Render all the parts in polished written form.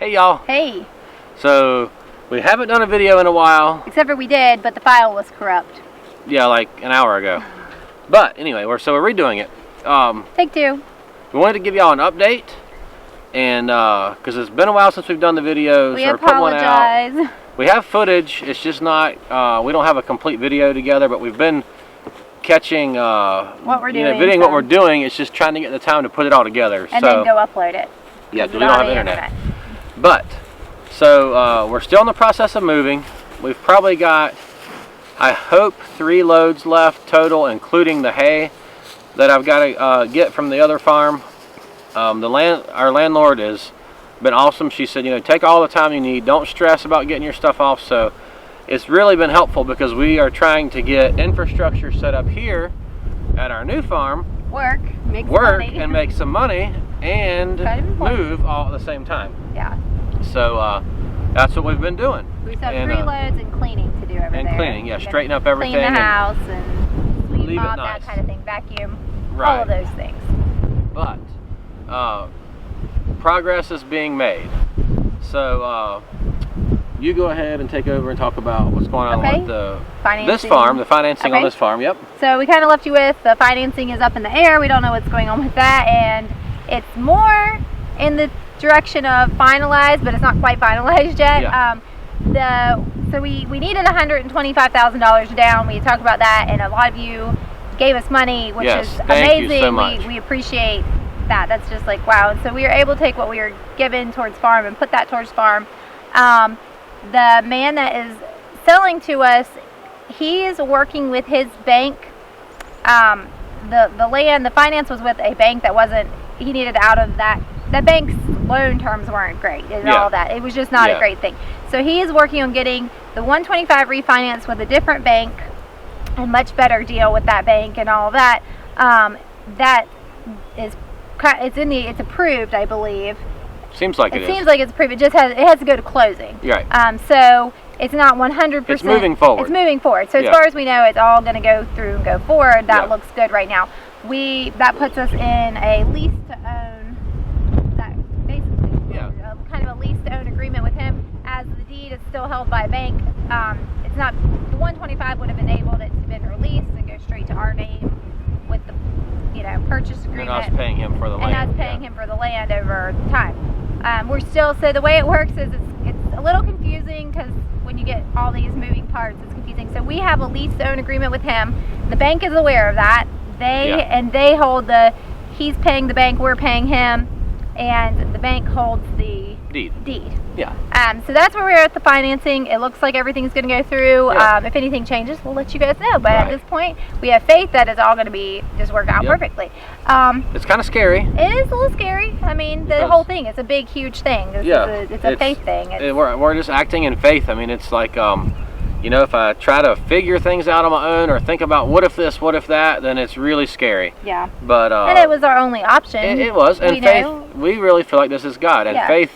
Hey y'all. Hey. So we haven't done a video in a while. Except for we did, but the file was corrupt. Yeah, like an hour ago. But anyway, we're redoing it. Take two. We wanted to give y'all an update, and because it's been a while since we've done the videos We or put one out. apologize. We have footage. It's just not. We don't have a complete video together, but we've been catching what we're doing, videoing what we're doing. It's just trying to get the time to put it all together. And then go upload it. Yeah, because we don't have internet. But so we're still in the process of moving. We've probably got, I hope, 3 loads left total, including the hay that I've got to get from the other farm. Our landlord has been awesome. She said, take all the time you need. Don't stress about getting your stuff off. So it's really been helpful because we are trying to get infrastructure set up here at our new farm. Work And make some money and move all at the same time. Yeah. So that's what we've been doing. We have 3 loads and cleaning to do over there. And cleaning, yeah, straighten up everything. Clean the house and sweep leave mop, it nice. that kind of thing, vacuum, right. all of those things. But progress is being made. So you go ahead and take over and talk about what's going on with the financing on this farm. Yep. So we kind of left you with the financing is up in the air. We don't know what's going on with that, and it's more in the direction of finalized, but it's not quite finalized yet. Yeah. So we needed $125,000 down. We talked about that, and a lot of you gave us money, which is amazing. Thank you so much. We appreciate that. That's just like wow. And so we were able to take what we were given towards farm and put that towards farm. The man that is selling to us, he is working with his bank. The land, the finance was with a bank that wasn't. He needed out of that. The bank's loan terms weren't great and all that. It was just not a great thing. So he is working on getting the 125 refinanced with a different bank, a much better deal with that bank and all of that. That is, it's approved, I believe. Seems like it seems like it's approved. It has to go to closing. Right. So it's not 100%. It's moving forward. It's moving forward. So as far as we know, it's all going to go through and go forward. That looks good right now. That puts us in a lease to own. That basically kind of a lease to own agreement with him. As the deed is still held by a bank, it's not the 125 would have enabled it to be released and go straight to our name with the purchase agreement. And us paying him for the land. And us paying him for the land over time. We're still, so the way it works is it's a little confusing because when you get all these moving parts, it's confusing. So we have a lease to own agreement with him. The bank is aware of that. They hold he's paying the bank, we're paying him, and the bank holds the deed. Yeah. So that's where we're at the financing. It looks like everything's going to go through. If anything changes, we'll let you guys know. But at this point, we have faith that it's all going to just work out perfectly. It's kind of scary. It is a little scary. I mean, the whole thing, it's a big, huge thing. It's a faith thing. We're just acting in faith. I mean, it's like, if I try to figure things out on my own or think about what if this, what if that, then it's really scary. Yeah. But and it was our only option. It was. And faith, we really feel like this is God. And faith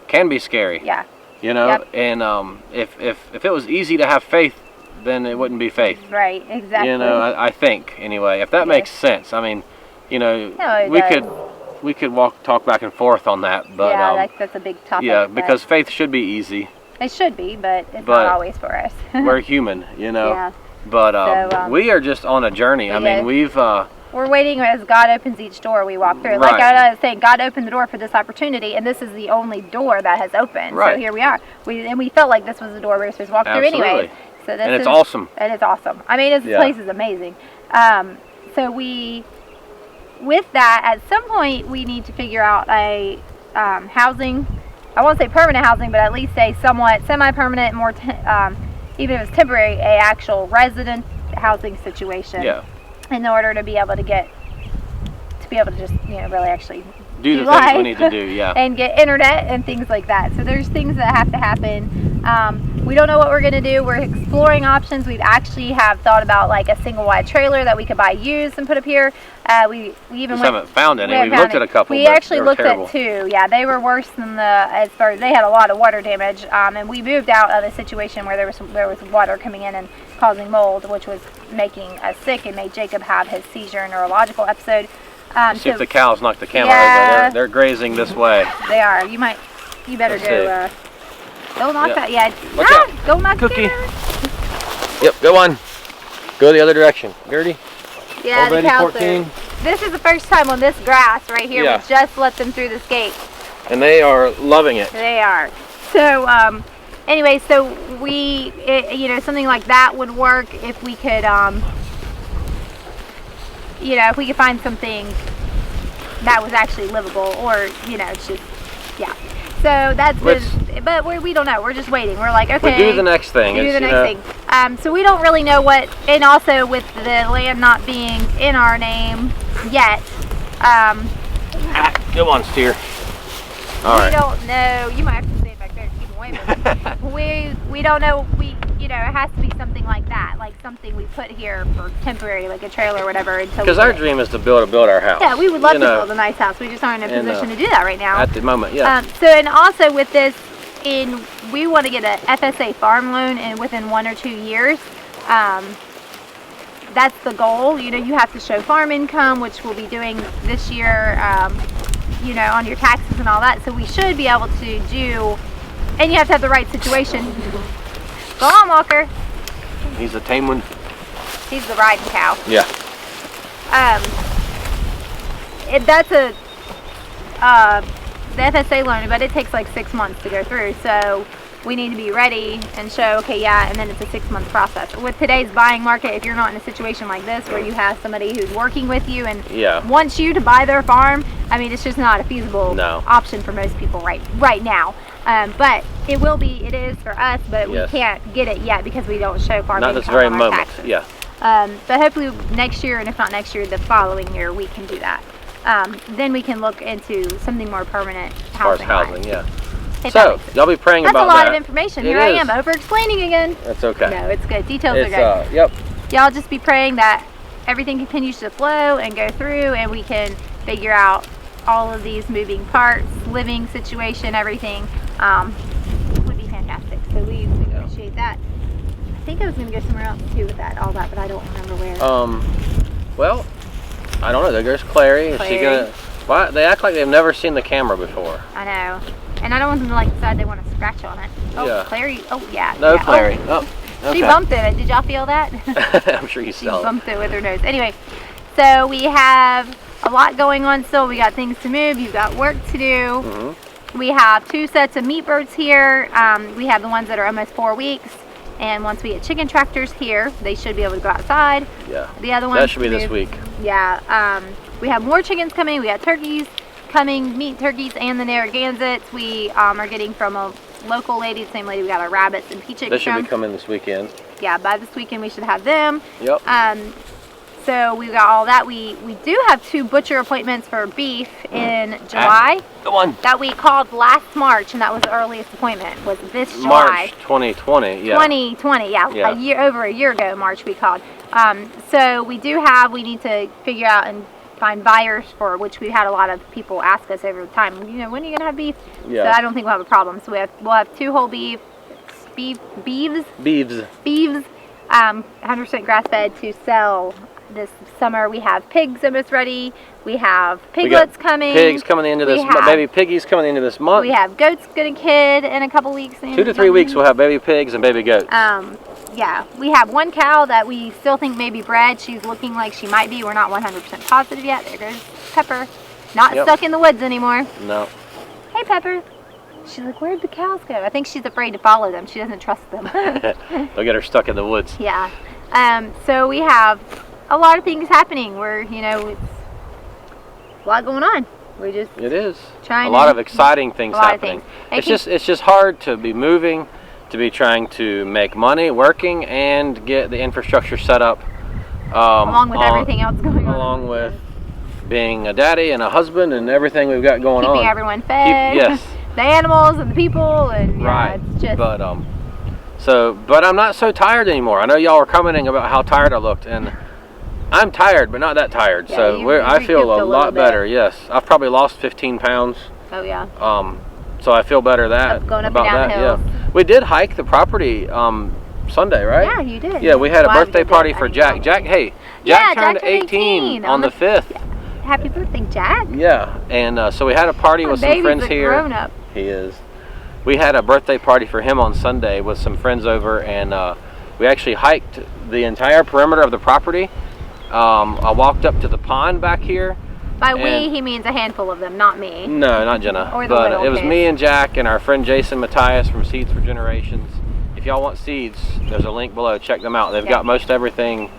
can be scary. Yeah. And if it was easy to have faith, then it wouldn't be faith. Right, exactly. I think, anyway, if that makes sense. I mean, we could talk back and forth on that, but that's a big topic. Yeah, because faith should be easy. It should be, but it's not always for us. We're human, Yeah. But we are just on a journey. I mean, we're waiting as God opens each door we walk through. Like I was saying, God opened the door for this opportunity, and this is the only door that has opened. Right. So here we are. We felt like this was the door we were supposed to walk through anyway. So it's awesome. And it's awesome. I mean, this place is amazing. So with that, at some point, we need to figure out a housing. I won't say permanent housing, but at least a somewhat semi-permanent, more even if it's temporary, a actual resident housing situation. Yeah. In order to be able to just really actually do the things we need to do, and get internet and things like that. So there's things that have to happen. We don't know what we're going to do. We're exploring options. We actually have thought about like a single wide trailer that we could buy used and put up here. We even haven't found any. We've looked at a couple. We actually looked at 2. Yeah, they were worse than they had a lot of water damage. And we moved out of a situation where there was water coming in and causing mold, which was making us sick and made Jacob have his seizure neurological episode. See if the cows knock the camera over. They're grazing this way. They are. You might You better Let's go. Don't knock that. Yeah. Watch out. Don't knock Cookie. it. Yep, go on. Go the other direction. Gertie? Yeah, Already the cows 14. are. This is the first time on this grass right here. Yeah. We just let them through this gate. And they are loving it. They are. So, anyway, so you know, something like that would work if we could, you know, if we could find something that was actually livable, or, you know, it's just, yeah. So that's but we don't know. We're just waiting. We're like, okay. We do the next thing. Do the next thing. So we don't really know what, and also with the land not being in our name yet. Go on, steer. All right. We don't know. You might have to stay back there to keep them away. But we don't know. You know, it has to be something like that, like something we put here for temporary, like a trailer or whatever. Because our dream is to build our house. Yeah, we would love to build a nice house. We just aren't in a position to do that right now. At the moment, yeah. So, and also with this, we want to get a FSA farm loan, and within 1 or 2 years. That's the goal. You know, you have to show farm income, which we'll be doing this year. You know, on your taxes and all that. So we should be able to do, and you have to have the right situation. Go on, Walker. He's a tame one. He's the riding cow. Yeah. That's the FSA loan, but it takes like 6 months to go through. So we need to be ready and show, okay, yeah, and then it's a 6-month process. With today's buying market, if you're not in a situation like this where you have somebody who's working with you and wants you to buy their farm, I mean, it's just not a feasible option for most people right now. But it will be, it is for us, but we can't get it yet because we don't show farm income this very on our moment. taxes. Yeah. But hopefully next year, and if not next year, the following year, we can do that. Then we can look into something more permanent housing. As far as housing, yeah. So, y'all be praying about that. That's a lot of information. Here I am, over-explaining again. That's okay. No, it's good. Details are good. Yep. Y'all just be praying that everything continues to flow and go through, and we can figure out all of these moving parts, living situation, everything. Would be fantastic. So we appreciate that. I think I was going to go somewhere else too with all that, but I don't remember where. Well, I don't know. There goes Clary. Is she gonna? Why? They act like they've never seen the camera before. I know. And I don't want them to decide they want to scratch on it. Oh, yeah. Clary. Oh, yeah. No, Clary. Oh, okay. She bumped it. Did y'all feel that? I'm sure you saw it. She bumped it with her nose. Anyway, so we have a lot going on still. We got things to move. You've got work to do. Mm-hmm. We have 2 sets of meat birds here. We have the ones that are almost 4 weeks. And once we get chicken tractors here, they should be able to go outside. Yeah. The other ones. That should be this week. Yeah. We have more chickens coming. We got turkeys coming, meat turkeys, and the Narragansetts. We are getting from a local lady, the same lady we got our rabbits and peach eggs. They should be coming this weekend. Yeah, by this weekend we should have them. Yep. So we got all that. We do have 2 butcher appointments for beef in July. The one that we called last March, and that was the earliest appointment. Was this July? March 2020. Yeah. 2020. Yeah. Over a year ago, March we called. So we need to figure out and find buyers for which we've had a lot of people ask us over time. You know, when are you gonna have beef? Yeah. So I don't think we'll have a problem. So we'll have 2 whole beeves, 100% grass fed to sell this summer. We have pigs almost ready. We have piglets coming. Pigs coming into this month. Baby piggies coming into this month. We have goats gonna kid in a couple weeks. 2 to 3 weeks we'll have baby pigs and baby goats. Yeah, we have 1 cow that we still think may be bred. She's looking like she might be. We're not 100% positive yet. There goes Pepper. Not stuck in the woods anymore. No. Hey, Pepper. She's like, where'd the cows go? I think she's afraid to follow them. She doesn't trust them. They'll get her stuck in the woods. Yeah. So we have a lot of things happening. We're, you know, it's a lot going on. We're just It is. Trying a lot of exciting things happening. It's just hard to be moving, to be trying to make money working and get the infrastructure set up. Along with everything else going on. Along with being a daddy and a husband and everything we've got going on. Keeping everyone fed. Yes. The animals and the people and right. It's just. But I'm not so tired anymore. I know y'all were commenting about how tired I looked, and I'm tired, but not that tired. Yeah, so I feel a lot better. Yes, I've probably lost 15 pounds. Oh yeah. So I feel better going up and down hills. Yeah. We did hike the property Sunday, right? Yeah, you did. Yeah, we had a birthday party for Jack. Jack turned 18 on the 5th. Happy birthday, Jack. Yeah, and so we had a party with some friends here. Grown up. He is. we had a birthday party for him on Sunday with some friends over, and we actually hiked the entire perimeter of the property. I walked up to the pond back here. By we, he means a handful of them, not me. No, not Jenna. Or the but little it was kids. me and Jack and our friend Jason Matthias from Seeds for Generations. If y'all want seeds, there's a link below. Check them out. They've got most everything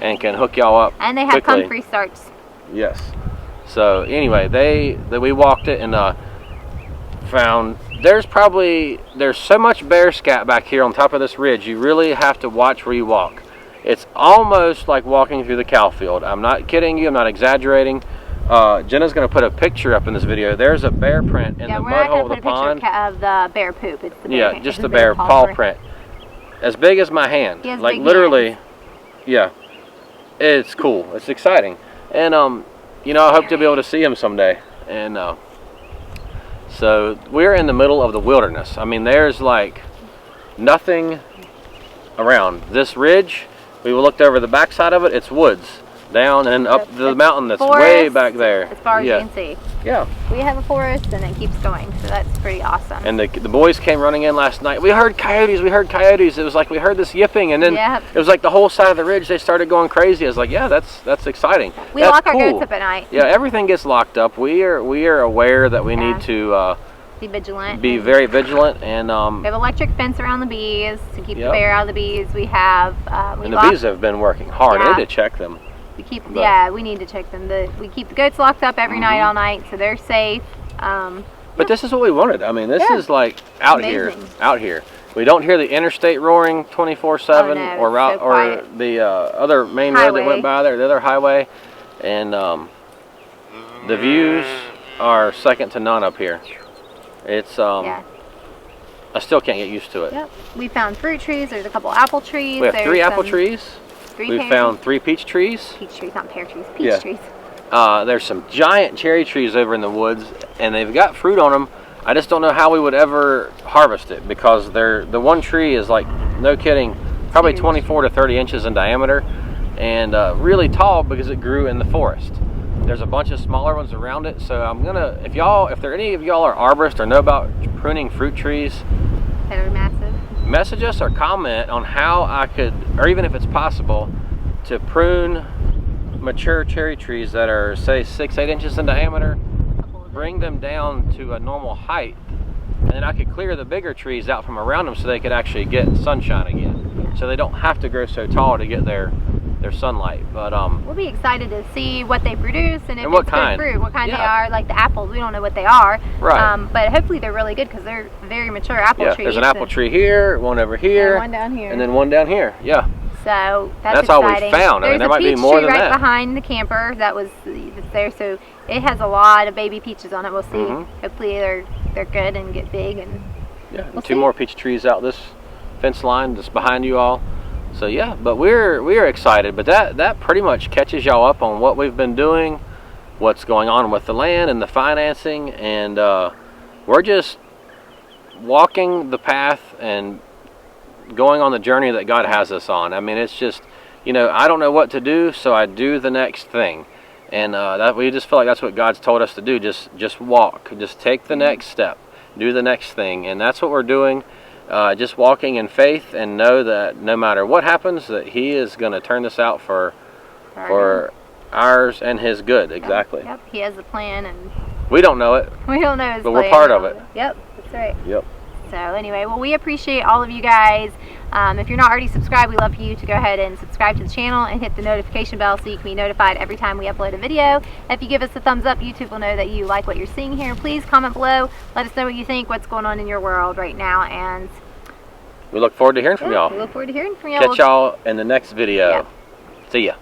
and can hook y'all up And they have quickly. comfrey starts. Yes. So anyway, we walked it and found there's so much bear scat back here on top of this ridge. You really have to watch where you walk. It's almost like walking through the cow field. I'm not kidding you. I'm not exaggerating. Jenna's going to put a picture up in this video. There's a bear print in the mud hole of the pond. Yeah, we're not going to put a picture of the bear poop. It's the bear, just the bear paw print. As big as my hand. He has like big literally. hands. Yeah. It's cool. It's exciting. And you know, I hope to be able to see him someday. And so we're in the middle of the wilderness. I mean, there's like nothing around. This ridge, we looked over the backside of it, it's woods. Down and up the mountain that's forest, way back there. As far as you can see. Yeah. We have a forest and it keeps going, so that's pretty awesome. And the boys came running in last night. We heard coyotes, we heard coyotes. It was like we heard this yipping, and then it was like the whole side of the ridge, they started going crazy. I was like, yeah, that's exciting. We lock our goats up at night. Yeah, everything gets locked up. We are aware that we need to be vigilant. Be very vigilant, and we have electric fence around the bees to keep the bear out of the bees. We have and the bees have been working hard. I need to check them. We keep we need to check them. We keep the goats locked up every night, all night, so they're safe. But this is what we wanted. I mean, this is like out here. We don't hear the interstate roaring 24/7 or the other main road that went by there, the other highway, and the views are second to none up here. It's I still can't get used to it. Yep. We found fruit trees. There's a couple apple trees. We have 3 apple trees. We found 3 peach trees. Peach trees, not pear trees. Peach trees. There's some giant cherry trees over in the woods, and they've got fruit on them. I just don't know how we would ever harvest it, because the one tree is like, no kidding, probably 24 to 30 inches in diameter, and really tall because it grew in the forest. There's a bunch of smaller ones around it, so I'm gonna, if any of y'all are arborists or know about pruning fruit trees that are massive, message us or comment on how I could, or even if it's possible, to prune mature cherry trees that are, say, 6-8 inches in diameter, bring them down to a normal height, and then I could clear the bigger trees out from around them so they could actually get sunshine again, so they don't have to grow so tall to get their sunlight. But we'll be excited to see what they produce and if what it's kind. good fruit, what kind they are. Like the apples, we don't know what they are. Right. But hopefully they're really good because they're very mature apple trees. There's an apple tree here, one over here, and one down here, and then one down here. Yeah. So that's all we found. I mean, there might be more than that. There's a peach tree right behind the camper that's there, so it has a lot of baby peaches on it. We'll see. Hopefully they're good and get big, and we'll 2 more peach trees out this fence line that's behind you all. So yeah, but we're excited. But that pretty much catches y'all up on what we've been doing, what's going on with the land and the financing, and we're just walking the path and going on the journey that God has us on. I mean, it's just, you know, I don't know what to do, so I do the next thing, and that we just feel like that's what God's told us to do. Just walk, just take the next step, do the next thing, and that's what we're doing. Just walking in faith, and know that no matter what happens, that He is going to turn this out for ours and His good. Exactly. Yep. He has a plan, and we don't know it. We don't know His but plan. We're part of it. Yep. That's right. Yep. So anyway, well, we appreciate all of you guys. If you're not already subscribed, we'd love for you to go ahead and subscribe to the channel and hit the notification bell so you can be notified every time we upload a video. If you give us a thumbs up, YouTube will know that you like what you're seeing here. Please comment below. Let us know what you think, what's going on in your world right now, and we look forward to hearing from y'all. We look forward to hearing from y'all. Catch y'all in the next video. See ya.